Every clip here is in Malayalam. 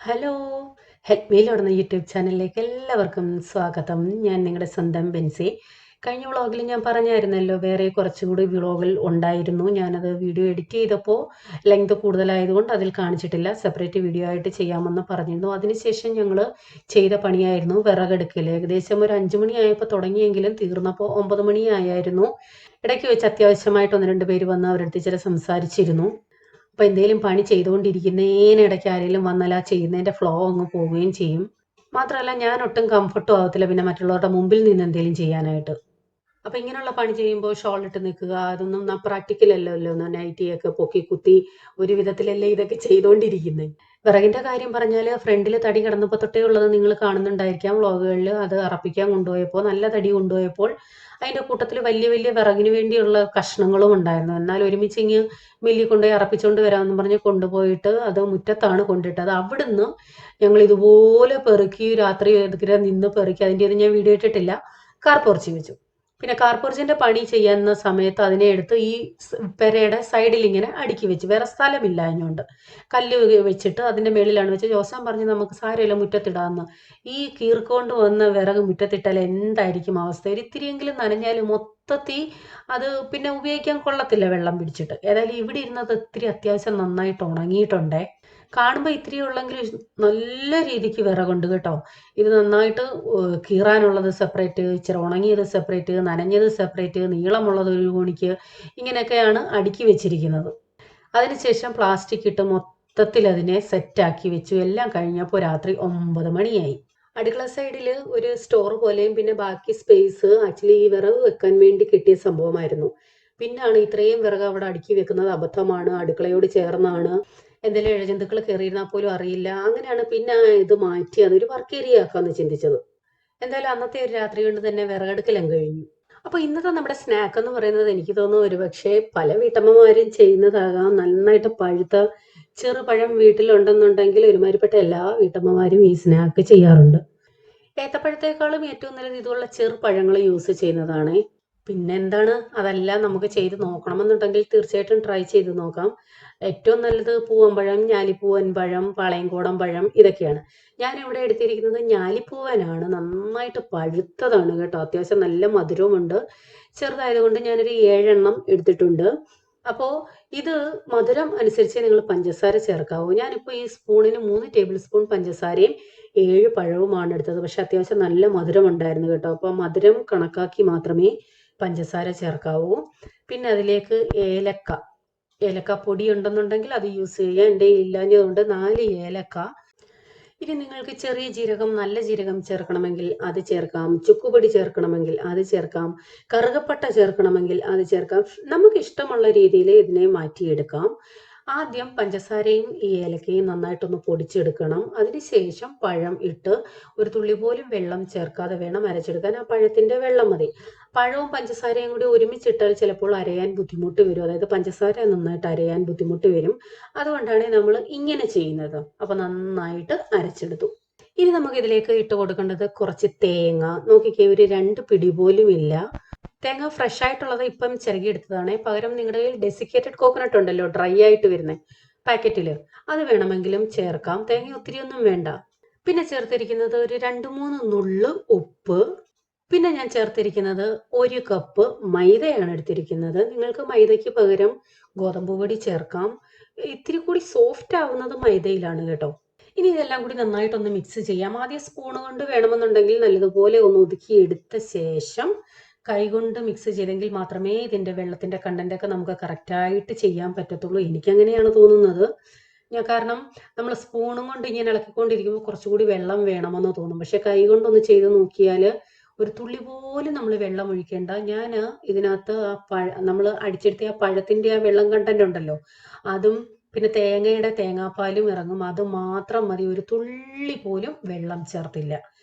ഹലോ! ഹെൽപ്പ് മീ ലുടന്ന യൂട്യൂബ് ചാനലിലേക്ക് എല്ലാവർക്കും സ്വാഗതം. ഞാൻ നിങ്ങളുടെ സ്വന്തം ബെൻസി. കഴിഞ്ഞ വ്ളോഗിൽ ഞാൻ പറഞ്ഞായിരുന്നല്ലോ, വേറെ കുറച്ചുകൂടി വ്ളോഗിൽ ഉണ്ടായിരുന്നു. ഞാനത് വീഡിയോ എഡിറ്റ് ചെയ്തപ്പോൾ ലെങ്ത് കൂടുതലായതുകൊണ്ട് അതിൽ കാണിച്ചിട്ടില്ല. സെപ്പറേറ്റ് വീഡിയോ ആയിട്ട് ചെയ്യാമെന്ന് പറഞ്ഞിരുന്നു. അതിനുശേഷം ഞങ്ങൾ ചെയ്ത പണിയായിരുന്നു വിറകെടുക്കൽ. ഏകദേശം ഒരു 5 മണിയായപ്പോൾ തുടങ്ങിയെങ്കിലും തീർന്നപ്പോൾ 9 മണിയായിരുന്നു. ഇടയ്ക്ക് വെച്ച് അത്യാവശ്യമായിട്ട് 1-2 പേര് വന്ന് അവരടുത്ത് ചില സംസാരിച്ചിരുന്നു. അപ്പോൾ എന്തെങ്കിലും പണി ചെയ്തുകൊണ്ടിരിക്കുന്നതിനിടയ്ക്ക് ആരെങ്കിലും വന്നാൽ ആ ചെയ്യുന്നതിൻ്റെ ഫ്ലോ അങ്ങ് പോവുകയും ചെയ്യും. മാത്രമല്ല ഞാൻ ഒട്ടും കംഫർട്ടും ആവത്തില്ല പിന്നെ മറ്റുള്ളവരുടെ മുമ്പിൽ നിന്ന് എന്തെങ്കിലും ചെയ്യാനായിട്ട്. അപ്പോൾ ഇങ്ങനെയുള്ള പണി ചെയ്യുമ്പോൾ ഷോൾ ഇട്ട് നിൽക്കുക അതൊന്നും പ്രാക്ടിക്കൽ അല്ലല്ലോ. നൈറ്റിയൊക്കെ പൊക്കി കുത്തി ഒരു വിധത്തിലല്ലേ ഇതൊക്കെ ചെയ്തുകൊണ്ടിരിക്കുന്നത്. വിറകിൻ്റെ കാര്യം പറഞ്ഞാൽ ഫ്രണ്ടിൽ തടി കിടന്നപ്പോൾ തൊട്ടേ ഉള്ളത് നിങ്ങൾ കാണുന്നുണ്ടായിരിക്കാം വ്ളോഗുകളിൽ. അത് അറപ്പിക്കാൻ കൊണ്ടുപോയപ്പോൾ നല്ല തടി കൊണ്ടുപോയപ്പോൾ അതിൻ്റെ കൂട്ടത്തിൽ വലിയ വലിയ വിറകിന് വേണ്ടിയുള്ള കഷ്ണങ്ങളും ഉണ്ടായിരുന്നു. എന്നാൽ ഒരുമിച്ച് ഇങ്ങ് മില്ലിൽ കൊണ്ടുപോയി അറപ്പിച്ചുകൊണ്ട് വരാമെന്ന് പറഞ്ഞ് കൊണ്ടുപോയിട്ട് അത് മുറ്റത്താണ് കൊണ്ടിട്ടത്. അവിടുന്ന് ഞങ്ങൾ ഇതുപോലെ പെറുക്കി രാത്രി നിന്ന് പെറുക്കി അതിൻ്റെ ഇത് ഞാൻ വീഡിയോ ഇട്ടിട്ടില്ല. കാർ പോർച്ചിൽ വെച്ചു. പിന്നെ കാർ പോർച്ചിൻ്റെ പണി ചെയ്യുന്ന സമയത്ത് അതിനെ എടുത്ത് ഈ പെരയുടെ സൈഡിൽ ഇങ്ങനെ അടുക്കി വെച്ച്, വേറെ സ്ഥലമില്ല അതിനോണ്ട് കല്ല് വെച്ചിട്ട് അതിൻ്റെ മേളിലാണ് വെച്ച്. ജോസാൻ പറഞ്ഞ് നമുക്ക് സാരമില്ല മുറ്റത്തിടാമെന്ന്. ഈ കീർക്കൊണ്ട് വന്ന വിറക് മുറ്റത്തിട്ടാൽ എന്തായിരിക്കും അവസ്ഥ? ഒരിത്തിരിയെങ്കിലും നനഞ്ഞാൽ മൊത്തത്തിൽ അത് പിന്നെ ഉപയോഗിക്കാൻ കൊള്ളത്തില്ല വെള്ളം പിടിച്ചിട്ട്. ഏതായാലും ഇവിടെ ഇരുന്നത് ഇത്തിരി അത്യാവശ്യം നന്നായിട്ട് ഉണങ്ങിയിട്ടുണ്ടേ. കാണുമ്പോൾ ഇത്തിരി ഉള്ളെങ്കിൽ നല്ല രീതിക്ക് വിറകുണ്ട് കേട്ടോ. ഇത് നന്നായിട്ട് കീറാനുള്ളത് സെപ്പറേറ്റ്, ഇച്ചിരി ഉണങ്ങിയത് സെപ്പറേറ്റ്, നനഞ്ഞത് സെപ്പറേറ്റ്, നീളമുള്ളത് ഒരു കോണിക്ക്, ഇങ്ങനെയൊക്കെയാണ് അടുക്കി വെച്ചിരിക്കുന്നത്. അതിനുശേഷം പ്ലാസ്റ്റിക് ഇട്ട് മൊത്തത്തിൽ അതിനെ സെറ്റാക്കി വെച്ചു. എല്ലാം കഴിഞ്ഞപ്പോൾ രാത്രി 9 മണിയായി. അടുക്കള സൈഡിൽ ഒരു സ്റ്റോർ പോലെയും പിന്നെ ബാക്കി സ്പേസ് ആക്ച്വലി ഈ വിറക് വെക്കാൻ വേണ്ടി കിട്ടിയ സംഭവമായിരുന്നു. പിന്നാണ് ഇത്രയും വിറക് അവിടെ അടുക്കി വെക്കുന്നത് അബദ്ധമാണ്, അടുക്കളയോട് ചേർന്നാണ്, എന്തെങ്കിലും ഇഴജന്തുക്കൾ കയറിയിരുന്നാൽ പോലും അറിയില്ല. അങ്ങനെയാണ് പിന്നെ ഇത് മാറ്റി അതൊരു വർക്ക് ഏരിയ ആക്കാമെന്ന് ചിന്തിച്ചത്. എന്തായാലും അന്നത്തെ ഒരു രാത്രി കൊണ്ട് തന്നെ വിറകെടുക്കലും കഴിഞ്ഞു. അപ്പോൾ ഇന്നത്തെ നമ്മുടെ സ്നാക്ക് എന്ന് പറയുന്നത് എനിക്ക് തോന്നുന്നു ഒരുപക്ഷെ പല വീട്ടമ്മമാരും ചെയ്യുന്നതാകാം. നന്നായിട്ട് പഴുത്ത ചെറുപഴം വീട്ടിലുണ്ടെന്നുണ്ടെങ്കിൽ ഒരുമാതിരിപ്പെട്ട എല്ലാ വീട്ടമ്മമാരും ഈ സ്നാക്ക് ചെയ്യാറുണ്ട്. ഏത്തപ്പഴത്തേക്കാളും ഏറ്റവും നല്ലത് ഇതുള്ള ചെറുപഴങ്ങൾ യൂസ് ചെയ്യുന്നതാണ്. പിന്നെന്താണ്, അതെല്ലാം നമുക്ക് ചെയ്ത് നോക്കണമെന്നുണ്ടെങ്കിൽ തീർച്ചയായിട്ടും ട്രൈ ചെയ്ത് നോക്കാം. ഏറ്റവും നല്ലത് പൂവമ്പഴം, ഞാലിപ്പൂവൻ പഴം, പാളയംകോടൻ പഴം, ഇതൊക്കെയാണ്. ഞാനിവിടെ എടുത്തിരിക്കുന്നത് ഞാലിപ്പൂവനാണ്. നന്നായിട്ട് പഴുത്തതാണ് കേട്ടോ. അത്യാവശ്യം നല്ല മധുരവുമുണ്ട്. ചെറുതായതുകൊണ്ട് ഞാനൊരു 7 എണ്ണം എടുത്തിട്ടുണ്ട്. അപ്പോൾ ഇത് മധുരം അനുസരിച്ച് നിങ്ങൾ പഞ്ചസാര ചേർക്കാവൂ. ഞാനിപ്പോൾ ഈ സ്പൂണിന് 3 ടേബിൾ സ്പൂൺ പഞ്ചസാരയും 7 പഴവുമാണ് എടുത്തത്. പക്ഷെ അത്യാവശ്യം നല്ല മധുരം ഉണ്ടായിരുന്നു കേട്ടോ. അപ്പോൾ മധുരം കണക്കാക്കി മാത്രമേ പഞ്ചസാര ചേർക്കാവൂ. പിന്നെ അതിലേക്ക് ഏലക്ക പൊടി ഉണ്ടെന്നുണ്ടെങ്കിൽ അത് യൂസ് ചെയ്യുക. എൻ്റെ ഇല്ലാഞ്ഞതുകൊണ്ട് 4 ഏലക്ക. ഇനി നിങ്ങൾക്ക് ചെറിയ ജീരകം, നല്ല ജീരകം ചേർക്കണമെങ്കിൽ അത് ചേർക്കാം. ചുക്കുപൊടി ചേർക്കണമെങ്കിൽ അത് ചേർക്കാം. കറുകപ്പട്ട ചേർക്കണമെങ്കിൽ അത് ചേർക്കാം. നമുക്ക് ഇഷ്ടമുള്ള രീതിയിൽ ഇതിനെ മാറ്റിയെടുക്കാം. ആദ്യം പഞ്ചസാരയും ഈ ഏലക്കയും നന്നായിട്ടൊന്ന് പൊടിച്ചെടുക്കണം. അതിനുശേഷം പഴം ഇട്ട് ഒരു തുള്ളി പോലും വെള്ളം ചേർക്കാതെ വേണം അരച്ചെടുക്കാൻ. ആ പഴത്തിൻ്റെ വെള്ളം മതി. പഴവും പഞ്ചസാരയും കൂടി ഒരുമിച്ചിട്ടാൽ ചിലപ്പോൾ അരയാൻ ബുദ്ധിമുട്ട് വരും. അതായത് പഞ്ചസാര നന്നായിട്ട് അരയാൻ ബുദ്ധിമുട്ട് വരും. അതുകൊണ്ടാണ് നമ്മൾ ഇങ്ങനെ ചെയ്യുന്നത്. അപ്പോൾ നന്നായിട്ട് അരച്ചെടുത്തു. ഇനി നമുക്ക് ഇതിലേക്ക് ഇട്ട് കൊടുക്കേണ്ടത് കുറച്ച് തേങ്ങ. നോക്കിക്കേ, ഒരു 2 പിടി പോലും ഇല്ല. തേങ്ങ ഫ്രഷ് ആയിട്ടുള്ളത് ഇപ്പം ചിരകിയെടുത്തതാണ്. പകരം നിങ്ങളുടെ കയ്യിൽ ഡെസിക്കേറ്റഡ് കോക്കനട്ട് ഉണ്ടല്ലോ, ഡ്രൈ ആയിട്ട് വരുന്നത് പാക്കറ്റിൽ, അത് വേണമെങ്കിലും ചേർക്കാം. തേങ്ങ ഒത്തിരി ഒന്നും വേണ്ട. പിന്നെ ചേർത്തിരിക്കുന്നത് ഒരു 2-3 നുള്ള് ഉപ്പ്. പിന്നെ ഞാൻ ചേർത്തിരിക്കുന്നത് 1 കപ്പ് മൈദയാണ് എടുത്തിരിക്കുന്നത്. നിങ്ങൾക്ക് മൈദയ്ക്ക് പകരം ഗോതമ്പ് പൊടി ചേർക്കാം. ഇത്തിരി കൂടി സോഫ്റ്റ് ആവുന്നത് മൈദയിലാണ് കേട്ടോ. ഇനി ഇതെല്ലാം കൂടി നന്നായിട്ടൊന്ന് മിക്സ് ചെയ്യാം. ആദ്യം സ്പൂൺ കൊണ്ട് വേണമെന്നുണ്ടെങ്കിൽ നല്ലതുപോലെ ഒന്ന് ഒതുക്കി എടുത്ത ശേഷം കൈകൊണ്ട് മിക്സ് ചെയ്തെങ്കിൽ മാത്രമേ ഇതിൻ്റെ വെള്ളത്തിൻ്റെ കണ്ടൻ്റൊക്കെ നമുക്ക് കറക്റ്റായിട്ട് ചെയ്യാൻ പറ്റത്തുള്ളൂ. എനിക്കങ്ങനെയാണ് തോന്നുന്നത്. കാരണം നമ്മൾ സ്പൂണും കൊണ്ട് ഇങ്ങനെ ഇളക്കിക്കൊണ്ടിരിക്കുമ്പോൾ കുറച്ചുകൂടി വെള്ളം വേണമെന്ന് തോന്നും. പക്ഷെ കൈ കൊണ്ടൊന്ന് ചെയ്ത് നോക്കിയാൽ ഒരു തുള്ളി പോലും നമ്മൾ വെള്ളം ഒഴിക്കേണ്ട. ഞാൻ ഇതിനകത്ത് നമ്മൾ അടിച്ചെടുത്ത ആ പഴത്തിൻ്റെ ആ വെള്ളം കണ്ടന്റ് ഉണ്ടല്ലോ, അതും പിന്നെ തേങ്ങാപ്പാലും ഇറങ്ങും. അത് മാത്രം മതി. ഒരു തുള്ളി പോലും വെള്ളം ചേർത്തില്ല.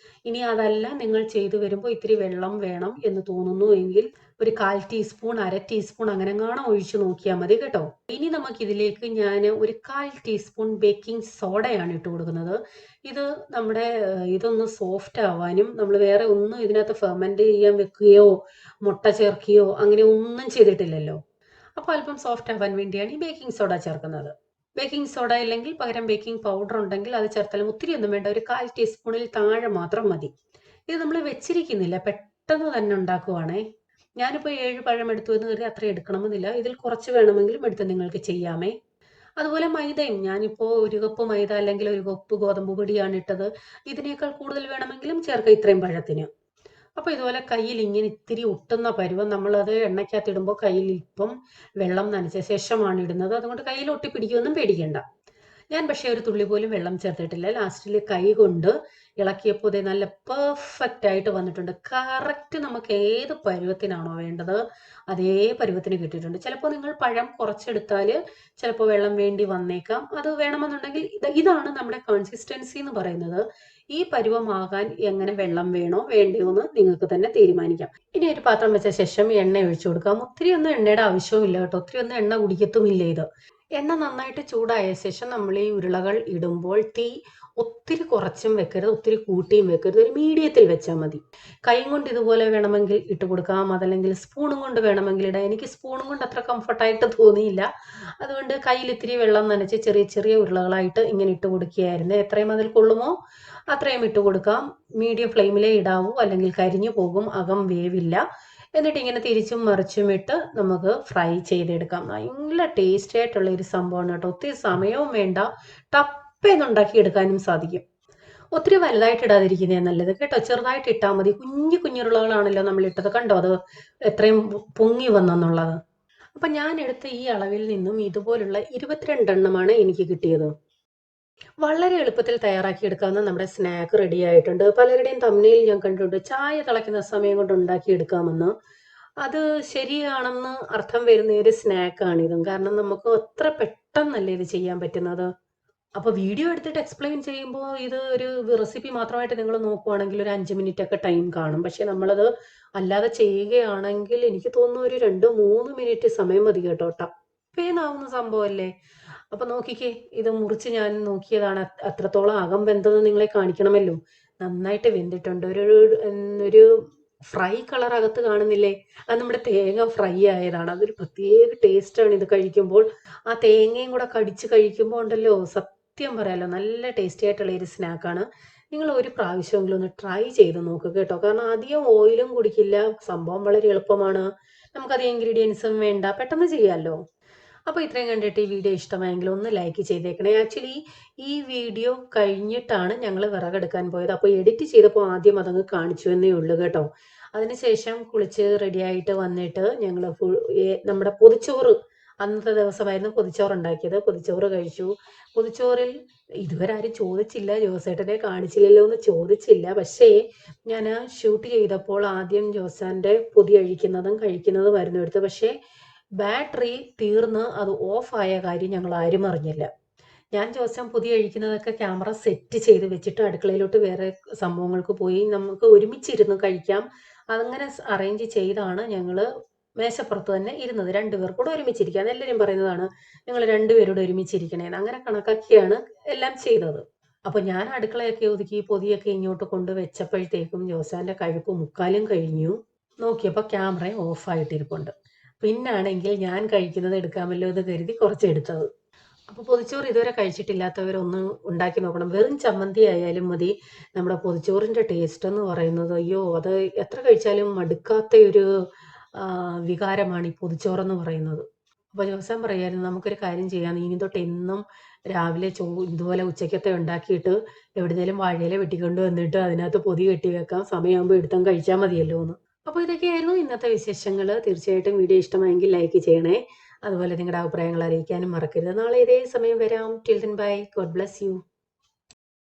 ഇനി അതല്ല നിങ്ങൾ ചെയ്തു വരുമ്പോൾ ഇത്തിരി വെള്ളം വേണം എന്ന് തോന്നുന്നു എങ്കിൽ ഒരു 1/4 ടീസ്പൂൺ 1/2 ടീസ്പൂൺ അങ്ങനെ ഒഴിച്ചു നോക്കിയാൽ മതി കേട്ടോ. ഇനി നമുക്കിതിലേക്ക് ഞാൻ ഒരു 1/4 ടീസ്പൂൺ ബേക്കിംഗ് സോഡയാണ് ഇട്ട് കൊടുക്കുന്നത്. ഇത് നമ്മുടെ ഇതൊന്ന് സോഫ്റ്റ് ആവാനും, നമ്മൾ വേറെ ഒന്നും ഇതിനകത്ത് ഫെർമെൻറ്റ് ചെയ്യാൻ വെക്കുകയോ മുട്ട ചേർക്കുകയോ അങ്ങനെ ഒന്നും ചെയ്തിട്ടില്ലല്ലോ. അപ്പോൾ അല്പം സോഫ്റ്റ് ആവാൻ വേണ്ടിയാണ് ഈ ബേക്കിംഗ് സോഡ ചേർക്കുന്നത്. ബേക്കിംഗ് സോഡ ഇല്ലെങ്കിൽ പകരം ബേക്കിംഗ് പൗഡർ ഉണ്ടെങ്കിൽ അത് ചേർത്താലും ഒത്തിരി ഒന്നും വേണ്ട, ഒരു 1/4 ടീസ്പൂണിൽ താഴെ മാത്രം മതി. ഇത് നമ്മൾ വെച്ചിരിക്കുന്നില്ല, പെട്ടെന്ന് തന്നെ ഉണ്ടാക്കുവാണേ. ഞാനിപ്പോൾ 7 പഴം എടുത്തു എന്ന് കരുതി അത്രയും എടുക്കണമെന്നില്ല, ഇതിൽ കുറച്ച് വേണമെങ്കിലും എടുത്ത് നിങ്ങൾക്ക് ചെയ്യാമേ. അതുപോലെ മൈദയും, ഞാനിപ്പോൾ 1 കപ്പ് മൈദ അല്ലെങ്കിൽ 1 കപ്പ് ഗോതമ്പ് പൊടിയാണ് ഇട്ടത്. ഇതിനേക്കാൾ കൂടുതൽ വേണമെങ്കിലും ചേർക്കാം ഇത്രയും പഴത്തിന്. അപ്പോൾ ഇതുപോലെ കയ്യിൽ ഇങ്ങനെ ഇത്തിരി ഒട്ടുന്ന പരുവം, നമ്മളത് എണ്ണയ്ക്കകത്ത് ഇടുമ്പോൾ കയ്യിൽ ഇപ്പം വെള്ളം നനച്ച ശേഷമാണ് ഇടുന്നത്, അതുകൊണ്ട് കയ്യിൽ ഒട്ടി പിടിക്കുമെന്നും പേടിക്കേണ്ട. ഞാൻ പക്ഷേ ഒരു തുള്ളി പോലും വെള്ളം ചേർത്തിട്ടില്ല. ലാസ്റ്റിൽ കൈ കൊണ്ട് ഇളക്കിയപ്പോൾ ഇത് നല്ല പെർഫെക്റ്റ് ആയിട്ട് വന്നിട്ടുണ്ട്. കറക്റ്റ് നമുക്ക് ഏത് പരുവത്തിനാണോ വേണ്ടത് അതേ പരുവത്തിന് കിട്ടിയിട്ടുണ്ട്. ചിലപ്പോൾ നിങ്ങൾ പഴം കുറച്ചെടുത്താൽ ചിലപ്പോൾ വെള്ളം വേണ്ടി വന്നേക്കാം. അത് വേണമെന്നുണ്ടെങ്കിൽ ഇതാണ് നമ്മുടെ കൺസിസ്റ്റൻസി എന്ന് പറയുന്നത്. ഈ പരുവമാകാൻ എങ്ങനെ വെള്ളം വേണോ വേണ്ടയോ എന്ന് നിങ്ങൾക്ക് തന്നെ തീരുമാനിക്കാം. ഇനി ഒരു പാത്രം വെച്ച ശേഷം എണ്ണ ഒഴിച്ചു കൊടുക്കാം. ഒത്തിരി ഒന്നും എണ്ണയുടെ ആവശ്യവുമില്ല കേട്ടോ, ഒത്തിരി ഒന്നും എണ്ണ കുടിക്കത്തുമില്ല ഇത്. എണ്ണ നന്നായിട്ട് ചൂടായ ശേഷം നമ്മൾ ഈ ഉരുളകൾ ഇടുമ്പോൾ തീ ഒത്തിരി കുറച്ചും വെക്കരുത്, ഒത്തിരി കൂട്ടിയും വെക്കരുത്, ഒരു മീഡിയത്തിൽ വെച്ചാൽ മതി. കൈ കൊണ്ട് ഇതുപോലെ വേണമെങ്കിൽ ഇട്ട് കൊടുക്കാം, അതല്ലെങ്കിൽ സ്പൂണും കൊണ്ട് വേണമെങ്കിൽ ഇടാം. എനിക്ക് സ്പൂണും കൊണ്ട് അത്ര കംഫർട്ടായിട്ട് തോന്നിയില്ല, അതുകൊണ്ട് കയ്യിൽ ഇത്തിരി വെള്ളം നനച്ച് ചെറിയ ചെറിയ ഉരുളകളായിട്ട് ഇങ്ങനെ ഇട്ട് കൊടുക്കുകയായിരുന്നു. എത്രയും അതിൽ കൊള്ളുമോ അത്രയും ഇട്ട് കൊടുക്കാം. മീഡിയം ഫ്ലെയിമിലേ ഇടാവൂ, അല്ലെങ്കിൽ കരിഞ്ഞു പോകും, അകം വേവില്ല. എന്നിട്ട് ഇങ്ങനെ തിരിച്ചും മറിച്ചും ഇട്ട് നമുക്ക് ഫ്രൈ ചെയ്തെടുക്കാം. നല്ല ടേസ്റ്റി ആയിട്ടുള്ള ഒരു സംഭവമാണ് കേട്ടോ. ഒത്തിരി സമയവും വേണ്ട, ടപ്പേന്ന് ഉണ്ടാക്കിയെടുക്കാനും സാധിക്കും. ഒത്തിരി വലുതായിട്ട് ഇടാതിരിക്കുന്നേ നല്ലത് കേട്ടോ, ചെറുതായിട്ട് ഇട്ടാൽ മതി. കുഞ്ഞു കുഞ്ഞുരുളകളാണല്ലോ നമ്മൾ ഇട്ടത്, കണ്ടോ അത് എത്രയും പൊങ്ങി വന്നെന്നുള്ളത്. അപ്പം ഞാൻ എടുത്ത ഈ അളവിൽ നിന്നും ഇതുപോലുള്ള 22 എണ്ണമാണ് എനിക്ക് കിട്ടിയത്. വളരെ എളുപ്പത്തിൽ തയ്യാറാക്കിയെടുക്കാവുന്ന നമ്മുടെ സ്നാക്ക് റെഡി ആയിട്ടുണ്ട്. പലരുടെയും തമ്മിൽ ഞാൻ കണ്ടിട്ടുണ്ട് ചായ തിളയ്ക്കുന്ന സമയം കൊണ്ട് ഉണ്ടാക്കിയെടുക്കാമെന്ന്. അത് ശരിയാണെന്ന് അർത്ഥം വരുന്ന ഒരു സ്നാക്കാണിതും, കാരണം നമുക്ക് അത്ര പെട്ടെന്നല്ലേ ഇത് ചെയ്യാൻ പറ്റുന്നത്. അപ്പോൾ വീഡിയോ എടുത്തിട്ട് എക്സ്പ്ലെയിൻ ചെയ്യുമ്പോൾ ഇത് ഒരു റെസിപ്പി മാത്രമായിട്ട് നിങ്ങൾ നോക്കുവാണെങ്കിൽ ഒരു 5 മിനിറ്റ് ഒക്കെ ടൈം കാണും. പക്ഷെ നമ്മളത് അല്ലാതെ ചെയ്യുകയാണെങ്കിൽ എനിക്ക് തോന്നുന്നു ഒരു 2-3 മിനിറ്റ് സമയം മതി കേട്ടോ. ടപ്പേന്നാവുന്ന സംഭവമല്ലേ. അപ്പൊ നോക്കിക്കേ, ഇത് മുറിച്ച് ഞാൻ നോക്കിയതാണ്, അത്രത്തോളം അകം വെന്തത് നിങ്ങളെ കാണിക്കണമല്ലോ. നന്നായിട്ട് വെന്തിട്ടുണ്ട്. ഒരു ഫ്രൈ കളർ അകത്ത് കാണുന്നില്ലേ, അത് നമ്മുടെ തേങ്ങ ഫ്രൈ ആയതാണ്. അതൊരു പ്രത്യേക ടേസ്റ്റാണ് ഇത് കഴിക്കുമ്പോൾ. ആ തേങ്ങയും കൂടെ കടിച്ച് കഴിക്കുമ്പോൾ ഉണ്ടല്ലോ, സത്യം പറയാലോ, നല്ല ടേസ്റ്റി ആയിട്ടുള്ള ഒരു സ്നാക്കാണ്. നിങ്ങൾ ഒരു പ്രാവശ്യമെങ്കിലും ഒന്ന് ട്രൈ ചെയ്ത് നോക്കുക കേട്ടോ, കാരണം അധികം ഓയിലും കുടിക്കില്ല, സംഭവം വളരെ എളുപ്പമാണ്, നമുക്കധികം ഇൻഗ്രീഡിയൻസും വേണ്ട, പെട്ടെന്ന് ചെയ്യാമല്ലോ. അപ്പോൾ ഇത്രയും കണ്ടിട്ട് ഈ വീഡിയോ ഇഷ്ടമായെങ്കിൽ ഒന്ന് ലൈക്ക് ചെയ്തേക്കണേ. ആക്ച്വലി ഈ വീഡിയോ കഴിഞ്ഞിട്ടാണ് ഞങ്ങൾ വിറകെടുക്കാൻ പോയത്, അപ്പോൾ എഡിറ്റ് ചെയ്തപ്പോൾ ആദ്യം അതങ്ങ് കാണിച്ചു എന്നേ ഉള്ളൂ കേട്ടോ. അതിനുശേഷം കുളിച്ച് റെഡിയായിട്ട് വന്നിട്ട് ഞങ്ങൾ നമ്മുടെ പൊതിച്ചോറ്, അന്നത്തെ ദിവസമായിരുന്നു പൊതിച്ചോറ് ഉണ്ടാക്കിയത്. പൊതിച്ചോറ് കഴിച്ചു. പൊതിച്ചോറിൽ ഇതുവരെ ആരും ചോദിച്ചില്ല, ജോസേട്ടനെ കാണിച്ചില്ലല്ലോ എന്ന് ചോദിച്ചില്ല. പക്ഷേ ഞാൻ ഷൂട്ട് ചെയ്തപ്പോൾ ആദ്യം ജോസാൻ്റെ പൊതി അഴിക്കുന്നതും കഴിക്കുന്നതുമായിരുന്നു എടുത്തത്. പക്ഷേ ബാറ്ററി തീർന്ന് അത് ഓഫായ കാര്യം ഞങ്ങൾ ആരും അറിഞ്ഞില്ല. ഞാൻ ജോസം പൊതി കഴിക്കുന്നതൊക്കെ ക്യാമറ സെറ്റ് ചെയ്ത് വെച്ചിട്ട് അടുക്കളയിലോട്ട് വേറെ സംഭവങ്ങൾക്ക് പോയി, നമുക്ക് ഒരുമിച്ചിരുന്ന് കഴിക്കാം, അതങ്ങനെ അറേഞ്ച് ചെയ്താണ് ഞങ്ങൾ മേശപ്പുറത്ത് തന്നെ ഇരുന്നത്. 2 പേർ കൂടെ ഒരുമിച്ചിരിക്കുക, എല്ലാവരും പറയുന്നതാണ് ഞങ്ങൾ 2 പേരോട് ഒരുമിച്ചിരിക്കണേന്ന്. അങ്ങനെ കണക്കാക്കിയാണ് എല്ലാം ചെയ്തത്. അപ്പോൾ ഞാൻ അടുക്കളയൊക്കെ ഒതുക്കി പൊതിയൊക്കെ ഇങ്ങോട്ട് കൊണ്ടുവച്ചപ്പോഴത്തേക്കും ജോസാൻ്റെ കഴിപ്പ് മുക്കാലും കഴിഞ്ഞു. നോക്കിയപ്പോൾ ക്യാമറ ഓഫായിട്ടിരിപ്പുണ്ട്. പിന്നാണെങ്കിൽ ഞാൻ കഴിക്കുന്നത് എടുക്കാമല്ലോ എന്ന് കരുതി കുറച്ചെടുത്തത്. അപ്പോൾ പൊതിച്ചോറ് ഇതുവരെ കഴിച്ചിട്ടില്ലാത്തവരൊന്ന് ഉണ്ടാക്കി നോക്കണം. വെറും ചമ്മന്തി ആയാലും മതി. നമ്മുടെ പൊതിച്ചോറിൻ്റെ ടേസ്റ്റ് എന്ന് പറയുന്നത്, അയ്യോ, അത് എത്ര കഴിച്ചാലും മടുക്കാത്ത ഒരു വികാരമാണ് ഈ പൊതിച്ചോറെന്ന് പറയുന്നത്. അപ്പോൾ ജോസാൻ പറയായിരുന്നു, നമുക്കൊരു കാര്യം ചെയ്യാം, ഇനി തൊട്ട് എന്നും രാവിലെ ഇതുപോലെ ഉച്ചയ്ക്കത്തെ ഉണ്ടാക്കിയിട്ട് എവിടുന്നേലും വാഴയില വെട്ടിക്കൊണ്ട് വന്നിട്ട് അതിനകത്ത് പൊതി കെട്ടി വെക്കാം, സമയമാകുമ്പോൾ എടുത്താൽ കഴിച്ചാൽ മതിയല്ലോ എന്ന്. അപ്പോൾ ഇതൊക്കെയായിരുന്നു ഇന്നത്തെ വിശേഷങ്ങൾ. തീർച്ചയായിട്ടും വീഡിയോ ഇഷ്ടമായെങ്കിൽ ലൈക്ക് ചെയ്യണേ. അതുപോലെ നിങ്ങളുടെ അഭിപ്രായങ്ങൾ അറിയിക്കാനും മറക്കരുത്. നാളെ ഇതേ സമയം വരാം. Till then bye. God bless you.